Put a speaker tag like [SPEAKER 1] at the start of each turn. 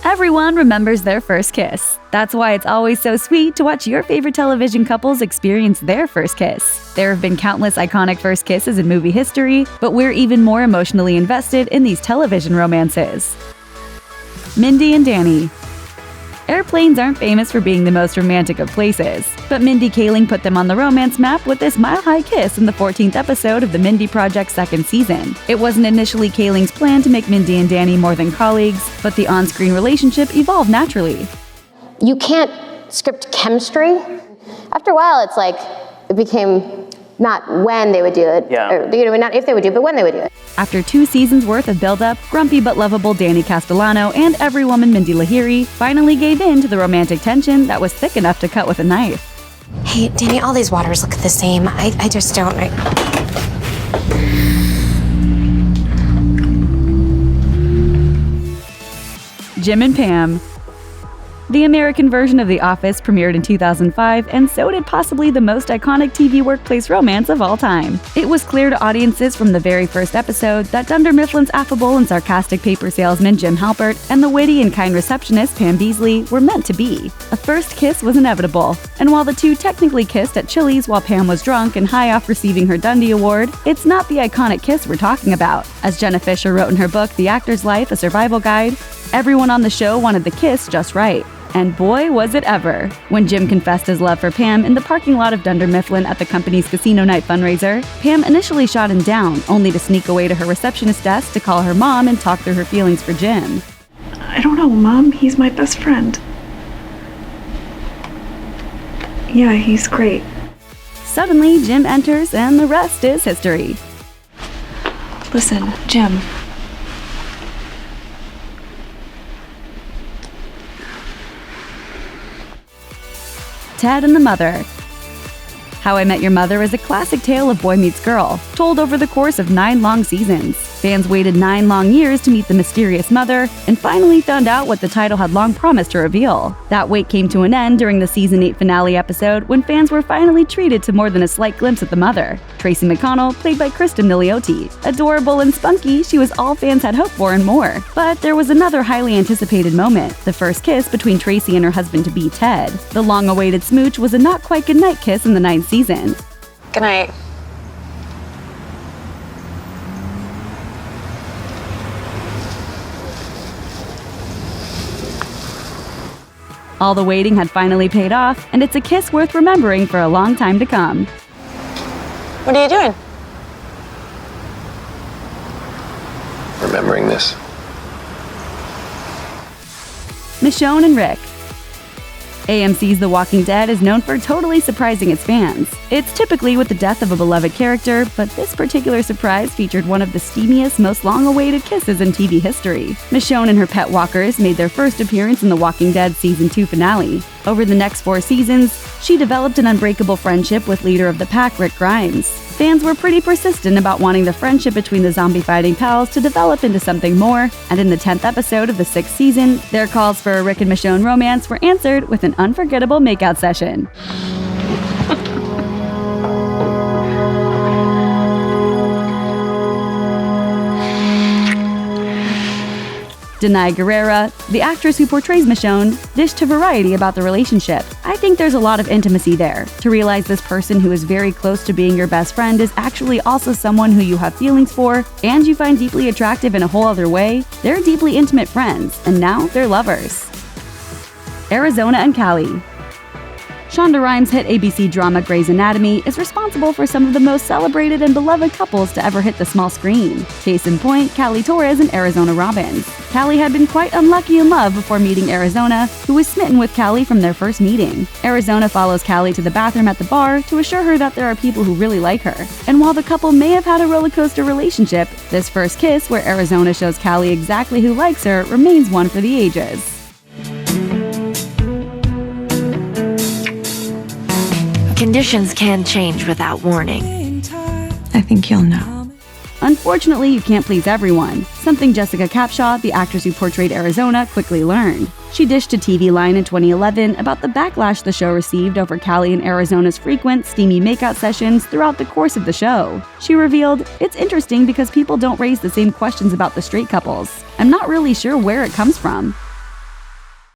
[SPEAKER 1] Everyone remembers their first kiss. That's why it's always so sweet to watch your favorite television couples experience their first kiss. There have been countless iconic first kisses in movie history, but we're even more emotionally invested in these television romances. Mindy and Danny. Airplanes aren't famous for being the most romantic of places, but Mindy Kaling put them on the romance map with this mile-high kiss in the 14th episode of the Mindy Project's second season. It wasn't initially Kaling's plan to make Mindy and Danny more than colleagues, but the on-screen relationship evolved naturally.
[SPEAKER 2] You can't script chemistry. After a while, it's like it became not when they would do it, or, not if they would do it, but when they would do it.
[SPEAKER 1] After 2 seasons worth of build-up, grumpy but lovable Danny Castellano and every woman Mindy Lahiri finally gave in to the romantic tension that was thick enough to cut with a knife.
[SPEAKER 3] Hey, Danny, all these waters look the same. I just don't...
[SPEAKER 1] Jim and Pam. The American version of The Office premiered in 2005, and so did possibly the most iconic TV workplace romance of all time. It was clear to audiences from the very first episode that Dunder Mifflin's affable and sarcastic paper salesman Jim Halpert and the witty and kind receptionist Pam Beesly were meant to be. A first kiss was inevitable, and while the two technically kissed at Chili's while Pam was drunk and high off receiving her Dundie Award, it's not the iconic kiss we're talking about. As Jenna Fischer wrote in her book The Actor's Life, A Survival Guide, everyone on the show wanted the kiss just right. And boy, was it ever. When Jim confessed his love for Pam in the parking lot of Dunder Mifflin at the company's casino night fundraiser, Pam initially shot him down, only to sneak away to her receptionist desk to call her mom and talk through her feelings for Jim.
[SPEAKER 4] I don't know, Mom. He's my best friend. Yeah, he's great.
[SPEAKER 1] Suddenly, Jim enters, and the rest is history.
[SPEAKER 4] Listen, Jim.
[SPEAKER 1] Ted and the Mother. How I Met Your Mother is a classic tale of boy meets girl, told over the course of 9 long seasons. Fans waited 9 long years to meet the mysterious mother, and finally found out what the title had long promised to reveal. That wait came to an end during the season 8 finale episode when fans were finally treated to more than a slight glimpse at the mother. Tracy McConnell, played by Kristen Milioti. Adorable and spunky, she was all fans had hoped for and more. But there was another highly anticipated moment, the first kiss between Tracy and her husband-to-be Ted. The long-awaited smooch was a not-quite-goodnight kiss in the 9th season.
[SPEAKER 3] Good night.
[SPEAKER 1] All the waiting had finally paid off, and it's a kiss worth remembering for a long time to come.
[SPEAKER 3] What are you doing?
[SPEAKER 5] Remembering this.
[SPEAKER 1] Michonne and Rick. AMC's The Walking Dead is known for totally surprising its fans. It's typically with the death of a beloved character, but this particular surprise featured one of the steamiest, most long-awaited kisses in TV history. Michonne and her pet walkers made their first appearance in The Walking Dead Season 2 finale. Over the next 4 seasons, she developed an unbreakable friendship with leader of the pack, Rick Grimes. Fans were pretty persistent about wanting the friendship between the zombie-fighting pals to develop into something more, and in the 10th episode of the 6th season, their calls for a Rick and Michonne romance were answered with an unforgettable makeout session. Denai Guerrera, the actress who portrays Michonne, dished to Variety about the relationship. I think there's a lot of intimacy there. To realize this person who is very close to being your best friend is actually also someone who you have feelings for, and you find deeply attractive in a whole other way. They're deeply intimate friends, and now they're lovers. Arizona and Callie. Shonda Rhimes' hit ABC drama Grey's Anatomy is responsible for some of the most celebrated and beloved couples to ever hit the small screen. Case in point, Callie Torres and Arizona Robbins. Callie had been quite unlucky in love before meeting Arizona, who was smitten with Callie from their first meeting. Arizona follows Callie to the bathroom at the bar to assure her that there are people who really like her. And while the couple may have had a rollercoaster relationship, this first kiss, where Arizona shows Callie exactly who likes her, remains one for the ages.
[SPEAKER 6] Conditions can change without warning.
[SPEAKER 4] I think you'll know.
[SPEAKER 1] Unfortunately, you can't please everyone, something Jessica Capshaw, the actress who portrayed Arizona, quickly learned. She dished to TV Line in 2011 about the backlash the show received over Callie and Arizona's frequent, steamy makeout sessions throughout the course of the show. She revealed, "It's interesting because people don't raise the same questions about the straight couples. I'm not really sure where it comes from.